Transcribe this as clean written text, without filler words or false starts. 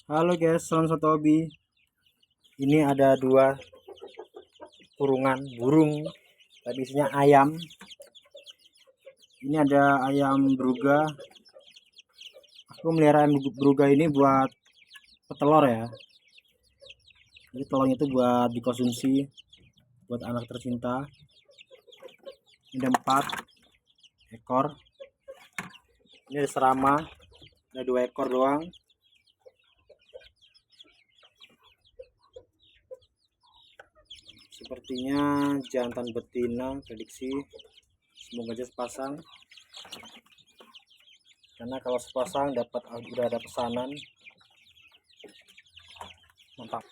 Halo guys, salam satu hobi. Ini ada dua kurungan burung, tapi isinya ayam. Ini ada ayam beruga. Aku melihara ayam beruga ini buat petelur ya. Jadi telurnya itu buat dikonsumsi, buat anak tercinta. Ini ada 4 ekor. Ini ada serama, ada 2 ekor doang. Sepertinya jantan betina, prediksi semoga aja sepasang, karena kalau sepasang udah ada pesanan. Mantap.